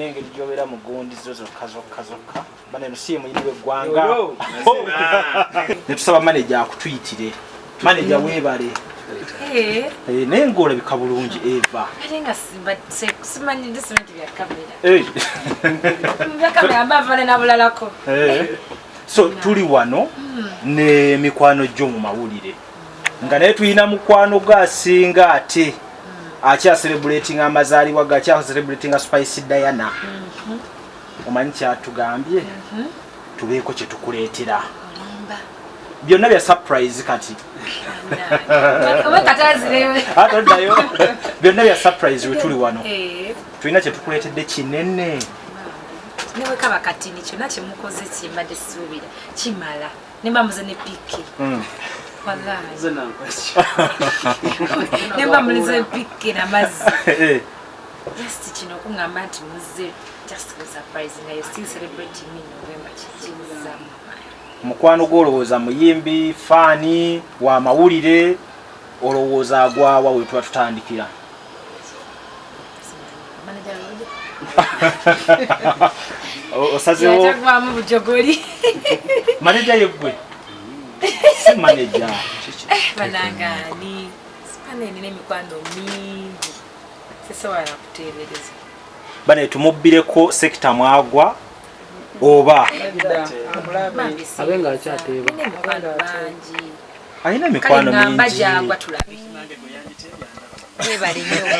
olina engeri gy'obeera mu gundi zo zokka bana eno si emuyini w'eggwanga ne tusaba maneja akutuyitire maneja weebale naye ng'olabika bulungi Eva so tuli wano ne mikwano gyo mu mawulire nga naye tulina mukwano gaasinga ate akya celebrating amazaalibwa gakya celebrating Spice Diana omanyi kyatugambye tubeeko kye tukuleetera byonna bya surprise kati byonna bya surprise we tuli wano tulina kye tukuleetedde kinene newe kaba kati ni kyonna kye mukoze kimbadde suubira kimala ne mbamuze ne piki wallahi zena question ne mbamuze piki na mazi just kino kungamba nti muze just for surprising you still celebrating me in November chichiza mukwano gwolowooza muyimbi fani wa mawulire olowooza agwawa we tuba tutandikira osazewo yatagwamu bujogoli maneja yegwe si maneja banangani sipaneni n'emikwano mingi sisobola kuteebereza bane tumubbireko sekita mwagwa oba abenga akyateeba alina emikwano mingi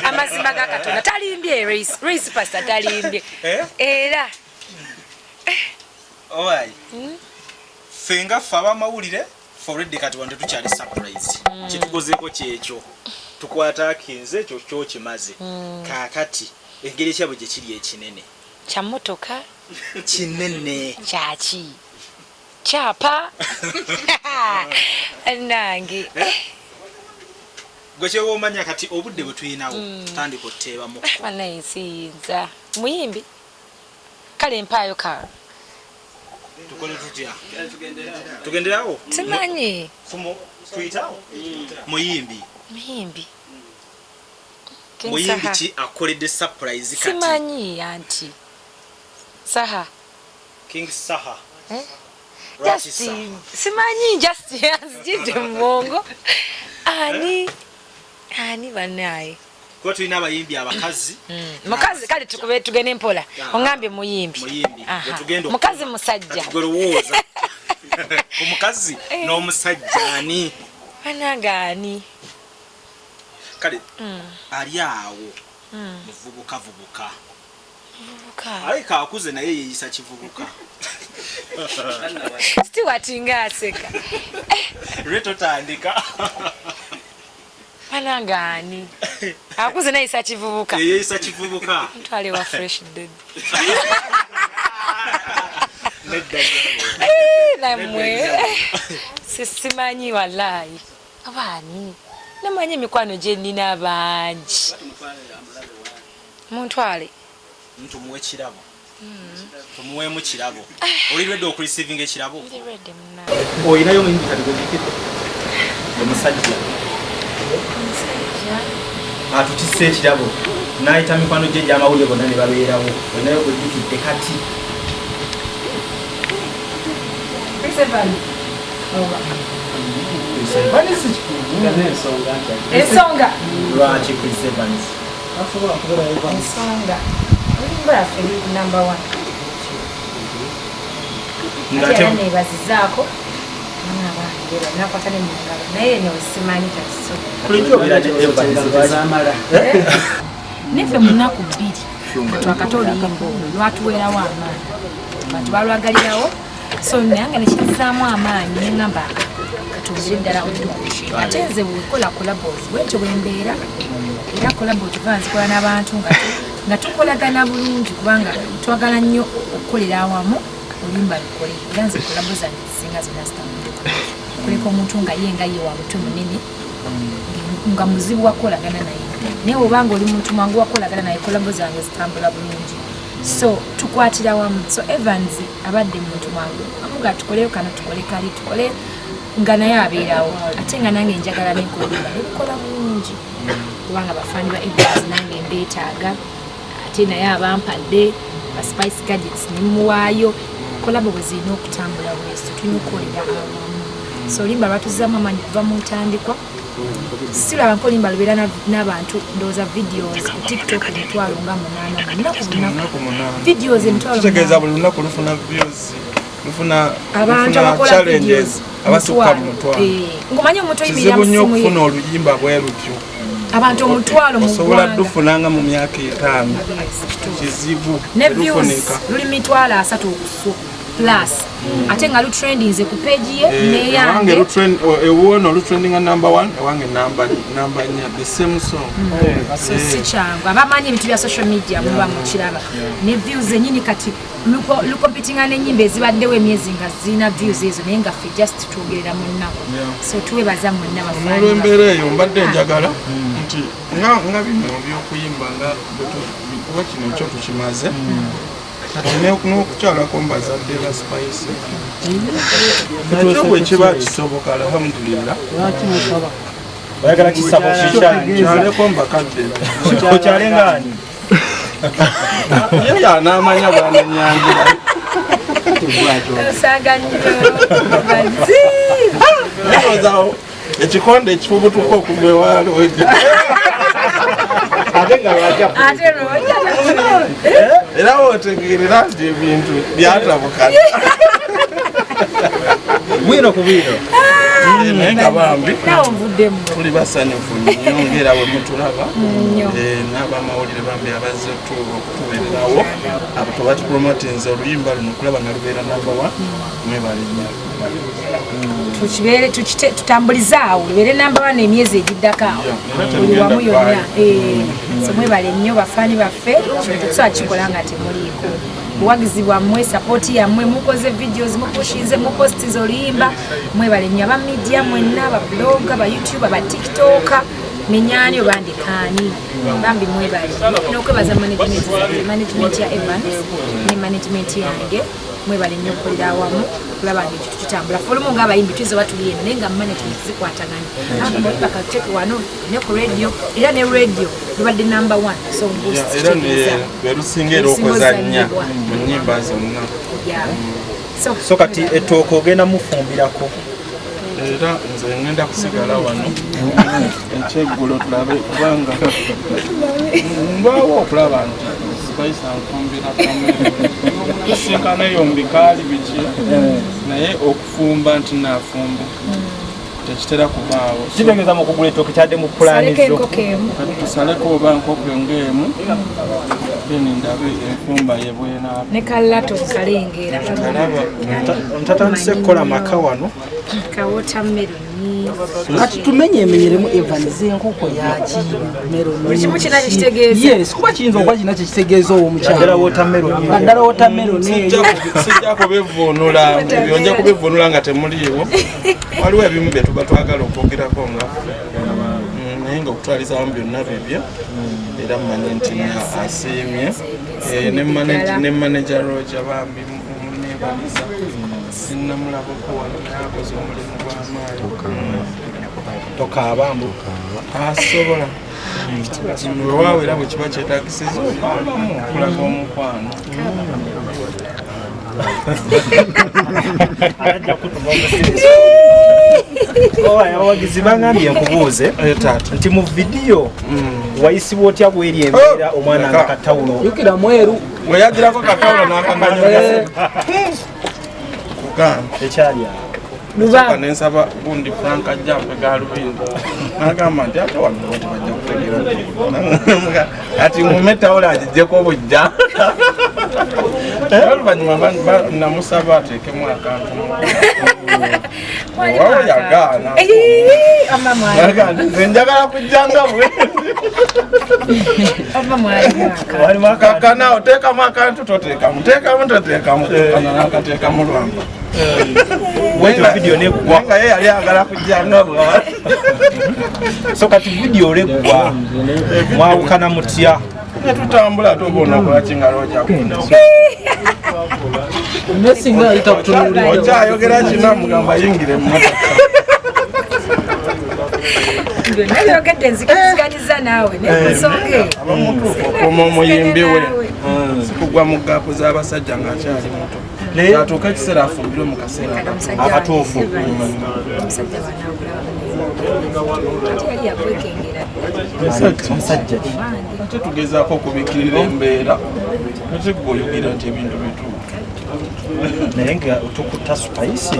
amazima ga Katonda talimbye race pastor talimbye era owai fenga faba mawulire already kati wande tukyali surprise kitukozeeko kyekyo tukwata kinze kyo kimaze kakati engeri kyabwe gye kiri ekinene kya motoka kinene kyaki kyapa nange gwe kyewa omanya kati obudde bwe tuyinawo tutandika otteebamu banayinsiinza muyimbi kale mpaayo ka tukole tutya tugenderawo simanyi tuyitawo muyimbi ki akoledde surprise kati simanyi anti saha King Saha just simanyi just yazjide mwongo ani banaye kwa tulina abayimbi abakazi mukazi kale tukube tugene mpola ongambye muyimbi mukazi musajja golowooza omukazi n'omusajja ani anagani kale ali awo muvubuka alika akuze naye yeyisa kivubuka Stewart ngaseka reto tandika anagani akuze naye yeyisa kivubuka ntwale wa fresh dead namwe simanyi wallahi abani namanyi mikwano gye nnina bangi muntwale tumuwe kirabo tumuweemu kirabo oli redde okureceiving ekirabo oyinayo muyimbi kati gwegikidde omusajja atutisse ekirabo n'ayita mikwano gye gy'amawulire bonna ne babeerawo oyinayo gwegikidde kati ensonga lwaki Chris Evans ensonga olimba feri number 1 ngate nebazizaako nabangera nakwata ne mungala naye no simanyi taso kulijo bila Evans bazamala nefe munaku 2 twakatoli yimbo lwatuwerawo amaanyi abantu balwagalirawo so nange nekizaamu amaanyi nengamba katongere ddala otukushi ate nze bwekola collabos bwekyo bwembeera era collabo tuva nzikola n'abantu nga tukolagana bulungi kubanga twagala nnyo okukolera awamu olimba lukole era nze collabo zange zisinga zonna zitambuleko kuleka omuntu nga ye wa mutu munene nga muzibu wakolagana naye naye obanga oli muntu mwangu wakolagana naye collabo zange zitambula bulungi so tukwatira wamu so Evans abadde muntu mwangu amuga tukoleyo kano tukole kali tukole nga naye abeerawo ate nga nange njagala nenkolimba nekola bulungi kubanga bafaani ba Evans nange mbeetaaga ate naye abampadde ba Spice Gadgets nemuwaayo kolabo bwe zirina okutambula bweso tulina okukolera awamu so Oluyimba lwatuzzamu amaanyi kuva mu ntandikwa siraba nko Oluyimba lubeera n'abantu ndowooza videos ku TikTok emitwalo nga 8 lunaku videos emitwalo kitegeeza buli lunaku lufuna views lufuna challenges abasukka mu mutwalo ngomanyi omuntu oyimirira mu simu ye kufuna Oluyimba bwe lutyo abantu omutwalo mu osobola dufunanga mu myaka 5 kizibu ne views luli mitwalo 3 plus ate nga lutrendinze ku page ye neyange ewono lutrendinga number 1 ewange number 4 the same song so si kyangu abamanyi ebintu bya social media muba mukiraba ne views enyini kati lukompitinga n'ennyimba ezibaddewo emyezi nga zirina views ezo naye nga ffe just twogerera mu nnaku so twebaza mwenna bafaanyi olw'embeera eyo mbadde njagala nti nga bino by'okuyimba nga kuba kino ekyo tukimaze ati n'okukyalako mbazadde ba Spice ekyo bwe kiba kisoboka alhamdulillah bayagala kisabo kyaleko mbakadde okyalengaani ye yanaamanya bwananyangira nalozaawo ekikonde ekifubutuka okuva ewaalo era wotegeerera nti ebintu byatabukana bwino ku bwino naye nga bambi tuli basanyufu nnyo ngera bwe mutulaba n'abamawulire bambi abazze okutubeererawo abo tebatupromotinze Oluyimba luno okulaba nga lubeera number 1 mwebale nnyo tutambulizaawo lubeere number 1 emyezi egiddako awo buli wamu yonna so mwebale nnyo bafaani baffe kintu tusobola kikola nga temuliiko buwagizi bwammwe sapooti yammwe mukoze videos mupushinze mupostiza Oluyimba mwebale nnyo aba media mwenna ababloga aba YouTube aba TikToka menyani obandikaani bambi mwebale n'okwebaza management ya Evans ne management yange mwebale nnyo okukolera awamu kulaba nga ekintu kitambula folumu ng'abayimbi tuze batuli eno naye nga management zikwatagana bakateke wano ne ku radio era ne radio lubadde number 1 so era ne lusinga era okuzannya mu nnyimba zonna so kati ettooka ogenda mufumbirako era nze ngenda kusigala wano ekyeggulo tulabe kubanga mbaawo okulaba nti Spice anfumbira tusinkana eyo mbikaali biki naye okufumba nti naafumba tekitera kubaawo kitegeeza mu kugula ettooke kyadde mu pulaanizo tusaleko oba nkoko ng'emu then ndabe enfumba ye bwena ne kalato kalengera ntatandise kukola maka wano kawotameroni kati tumenye emenyeremu Evans enkoko yaki kimu kina kitegeeza yes kuba kiyinza okuba kina kitegeeza omukyala naddala wotameroni sijja kubivvuunula byonja kubivvuunula nga temuliiwo waliwo ebimu bye tuba twagala okwogerako nga naye nga okutwalizamu byonna bibyo era mmanyi nti asiimye ne manager Roger bambi munebaliza sinnamulabako wano nayakoze omulimu gw'amaanyi tokaabambu asobola wewaawo era bwe kiba kyetagisiza okulaga omukwano abawagizi bangambye nkubuuze nti mu vidiyo wayisibwa otya bweri embeera omwana nga katawulo yukira mweru weyagirako katawulo n'akanganya kugamba ekyali luba nensaba gundi Frank ajja mpega lubindi nagamba nti ate wano tebajja kutegeera ati mumetawulo agijjeko obujja oluvannyuma namusaba ateekemu akantu wawo yagaana nze njagala kujjanga bwe kakana oteekamu akantu toteekamu toteekamu nakateekamu lwamba nga ye yali agala kujjanga bwa so kati vidiyo oleggwa mwawukana mutya netutambula tobona kulaki nga Roger nesinga ayita kutunulira okyayogera kino mugamba yingire mmotoka byonna byogedde nzikiziganyiza naawe nekusonge omuyimbi we sikugwa mu gaapu z'abasajja ng'akyali muto atuuka ekiseera afumbire mu kaseera akatuufu omusajja ate tugezaako okubikirira embeera ate gweoyogera nti ebintu bituufu naye nga tukutta spice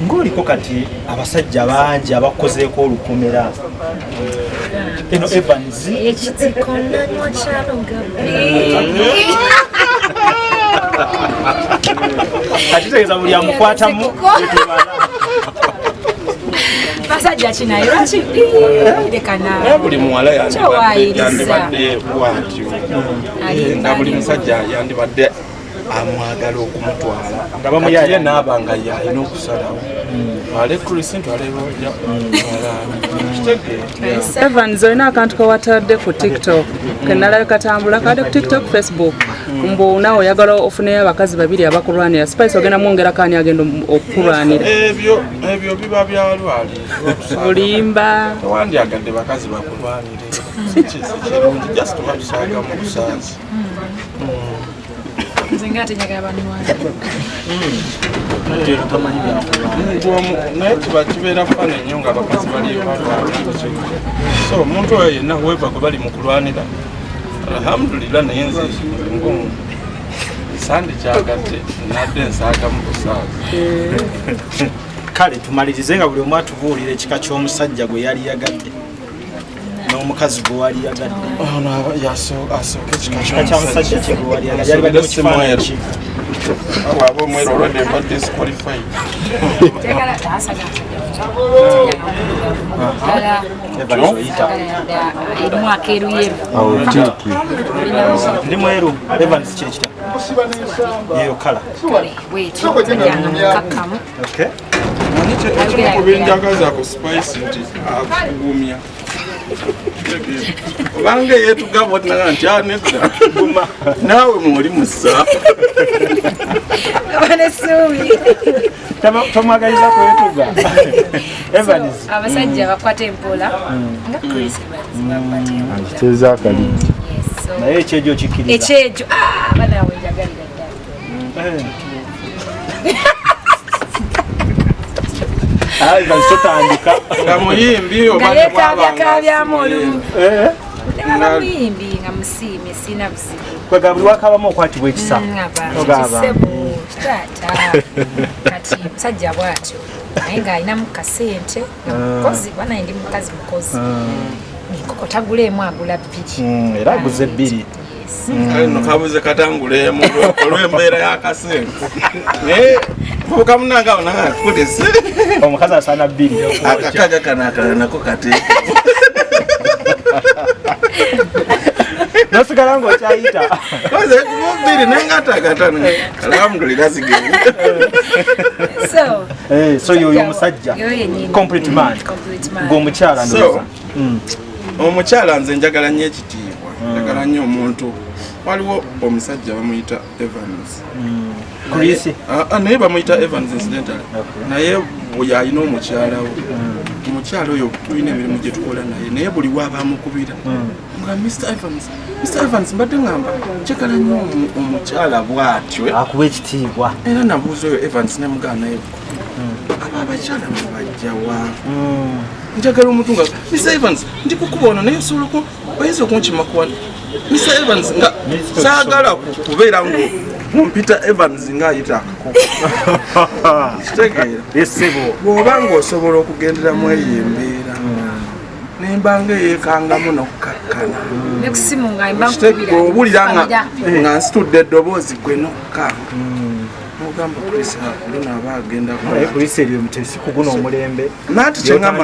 ng'oliko kati abasajja bangi abakozeeko olukomera eno Evans ekitiko nanywa kyalogabe akitegeeza buli amukwatamu basajja kinaye lwaki lekana buli muwala yandibadde bwatyo nga buli musajja yandibadde amwagala okumutwala nga bamuyaye naaba nga yalina okusalawo twale Chris ntwale bojja Evans olina akantu kawatadde ku TikTok kenala katambula kadde ku TikTok Facebook mbu nawe oyagala ofuneyo abakazi babiri abakulwanira Spice ogenda mwongera kani agenda okukulwanira ebyo biba byalwali olimba tewandyagadde bakazi bakulwanire sikirungi just batusaaga mu kusaazi nze ngate njagala banwanyi naye kiba kibeera fana ennyo nga abakazi bali so omuntu oyo yenna weva gwe bali mu kulwanira alhamdulillah naye nze ngomu sande kyagadde nadde nsaaga mu kusaaga kale tumalirize nga buli omu atubuulira ekika ky'omusajja gwe yali yagadde n'omukazi gwe wali yagadde asooka ekika ky'omusajja kye gwe wali yagadde yali badde mu kifaananyi ki aba omwero olwadde mba disqualified erimu akeeruyeru ndi mweru Evans kyekita yeyo kala bwetyo ajanga mukakkamu ekimu ku byenjagaza ku Spice nti akugumya obanga yeetugamba otinaa nti anedda naawe mwoli musa abanesuubi tomwagaliza kwetuga Evans abasajja bakwata empola nga Chris Evans kiteza akalindi naye ekyejo kikiriza ekyejo banaawe njagalira ddala Evans totandika nga muyimbi ngayekabyakabyamu olumu nga muyimbi nga musiime sina buzibu kwega buli wakabamu okwatibwa ekisa kisebo kitaata kati musajja bwatyo naye ng'alinamu kasente mukozi banaye ndi mukazi mukozi enkoko taguleemu agula bbiri era aguze bbiri no kabuze katangulemu olw'embeera y'akasente naye mukamunanga onanga kulese omukazi asaana bbiri akakaga kanakala nako kateeka nosigala ng'okyayita koze bbiri naye ngaatagatana alhamdulillah zigende so yoyo omusajja complete man ng'omukyala so omukyala nze njagala nnyo ekitiibwa njagala nnyo omuntu waliwo omusajja bamuyita Evans Chris naye bamuyita Evans incidentally naye bwe alina omukyala we omukyala oyo tulina emirimu gye tukola naye buli waabamukubira nga Mr. Evans mbadde ngamba njagala nnyo omukyala bw'atyo akuba ekitiibwa era nabuuza oyo Evans ne mugaana naye aba abakyala mubajjawa njagala omuntu nga Mr. Evans ndi kukubona naye osobola oyinza okunkima kuwani Mr. Evans nga saagala kubeera Peter Evans ng'ayita akakoko kitegeera bw'oba ng'osobola okugenderamu eyo embeera nembanga eyeekangamu n'okukkakkana bw'owulira nga nsitudde eddoboozi gwe nokka n'ogamba Chris lino aba agenda Chris eryo mutesi kuguna omulembe naati kyeŋŋamba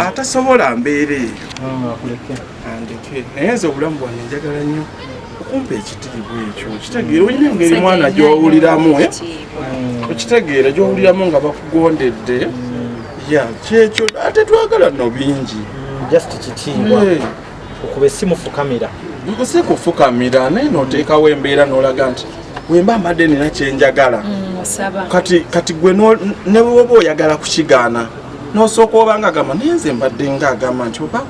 atasobola mbeera eyo andeke naye nze obulamu bwange njagala nnyo okumpa ekitiibwa ekyo kitegeera olina engeri mwana gy'owuliramu okitegeera gy'owuliramu nga bakugondedde kyekyo ate twagala nno bingi just kitiibwa okuba essimu fukamira si kufukamira naye n'oteekawo embeera n'olaga nti wemba mbadde nina kyenjagala kati gwe ne bwoba oyagala kukigaana nosooka obanga agamba naye nze mbadde nga agamba nti oba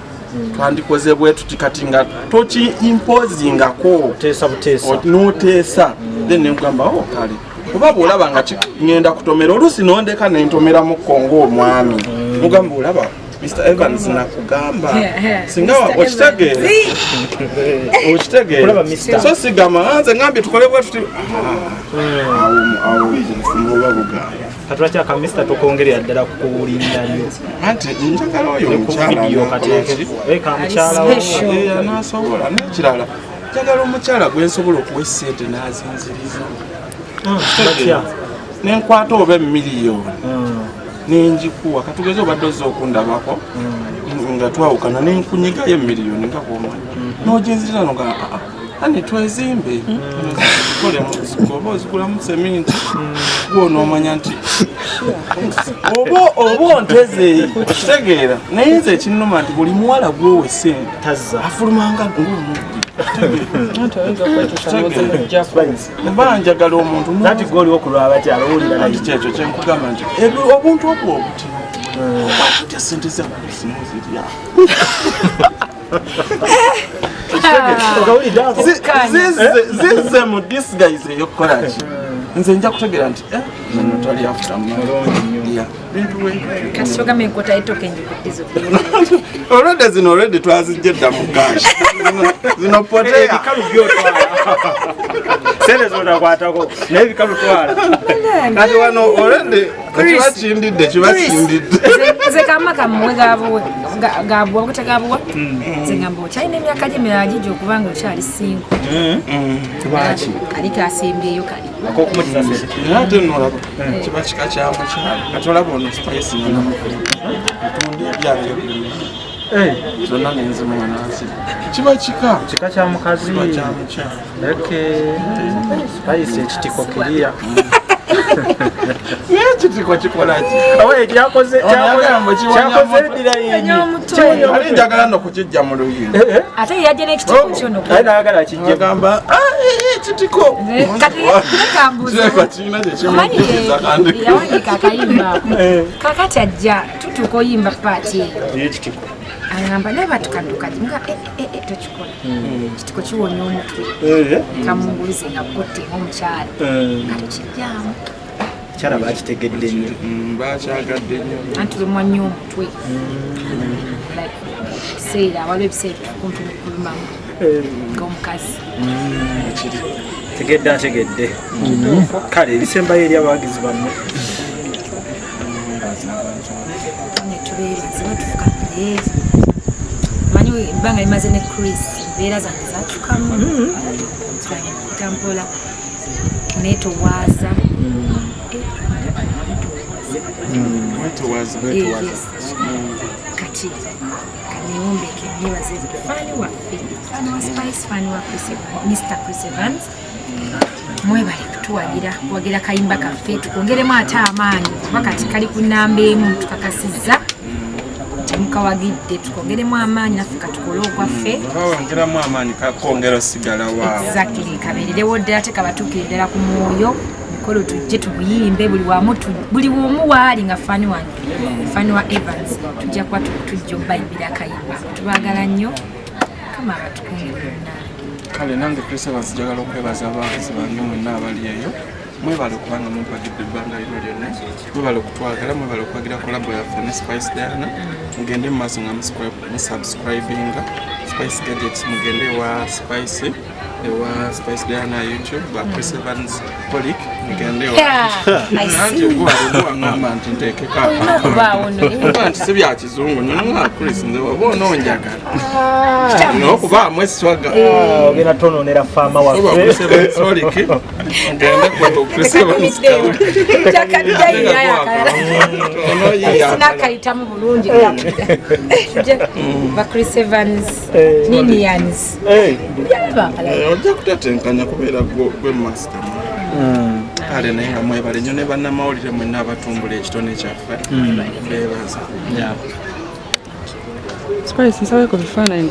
twandikoze bwe tuti kati nga toki impozingako noteesa then negamba kale oba bwolaba nga ngenda kutomera oluusi nondeka nentomera mu Kongo omwami mugamba olaba Mr. Evans nakugamba singa okitegeera so sigamba nze ngambye tukole bwe tuti awo oba bugamba katulacha kamista tukongerera ddala kukuwulirira nnyo anti njagala oyo omukyala anasobola nekirala njagala omukyala gwensobola okuwa essente n'azinziriza nenkwata oba emiliyoni nenjikuwa katugeze obadde ozza okundabako nga twawukana nenkunyigayo emiliyoni nga bwomanyi noginziriza noga ani twezimbe oba ozigulamu seminti gwonoomanya nti oba onteze okitegeera naye nze ekinnuma nti buli muwala gwowe sente afulumanga ng'omuddi oba njagala omuntu nti kyekyo kyenkugamba nti obuntu obwo obuti atya sente zakulisimu zirya zize mu disguise eyokukolaki nze nja kutegeera nti tali afutaolwedde zino olwedde twazijja edda mu gashi zino potea sente zonakwatako naye ebikalu twala kati wano olwedde kiba kindidde kiba kindidde nze kama kamuwe gabuwa okutagabuwa nze ngamba okyalina emyaka gy'emirala gijja okuba nga okyali singo lwaki kali kasembyeyo kali akokumutiza sente ate nolaba kiba kika kyamukyala kati olaba ono spice ntundi ebyange zonna nenzimuwa nansi kiba kika kya mukazi kyamukyala spice ekitiko kiriya naye ekitiko kikolaki kyakoze eddira ali njagala nokukijja mu luyimba ate yajja n'ekitiko kyono nayagala kijjagamba ekitiko kirina kyekimukiriza kandi yawanika akayimba kakati ajja tutuuka oyimba paati eyo agamba laba tukadukajimuga tokikola ekitiko kiwonya omutwe kamunguluze nga kutte ng'omukyala katukijjaamu kyala bakitegedde nnyo bakyagadde nnyo anti lumwa nnyo omutwe ebiseera waliwo ebiseera tukumpi nokulumamu ng'omukazi ategedde kale ebisembayo eri abawagizi bammwe netubeera zibatufuka manyi ebbanga limaze ne Chris embeera zange zatukamu tampola netowaaza kati kanewombeke nebaze fani waffe fani wa Spice fani wa Mr. Chris Evans mwebale kutuwagira kayimba kaffe tukongeremu ate amaanyi kuba kati kali ku nnamba emu tukakasizza temukawagidde tukongeremu amaanyi naffe katukole okwaffe wongeramu amaanyi kakongera osigala waawo exactly kabeererewo ddala te kabatuukire ddala ku mwoyo mikolo tujje tubuyimbe buli wumu waali nga fani wange fani wa Evans tujja kuba tujja obayimbira akayimba tubaagala nnyo kama abatukungire munnange kale nange Chris Evans njagala okwebaza abawagizi bange mwenna abali eyo mwebale okubanga mumpagidde ebbanga lino lyonna mwebale okutwagala mwebale okwagira kolabo yaffe ne Spice Diana mugende mu maaso nga musubscribinga Spice Gadgets mugende ewa Spice Diana YouTube ba Chris Evans Polik mugende ewa nanti gwaliwangamba nti nteekeko nti si bya kizungu nyono nga Chris nze waba onoonjagala nokuba mweswaga ogenda tononera faama waffe Chris Evans Polik mugende kwa Chris Evans sinakayitamu bulungi ba Chris Evans Ninians ojja kutatenkanya kubeera gwe master kale naye nga mwebale nnyo ne bannamawulire mwenna abatumbula ekitone kyaffe beebaza Spice nsabeko bifaananyi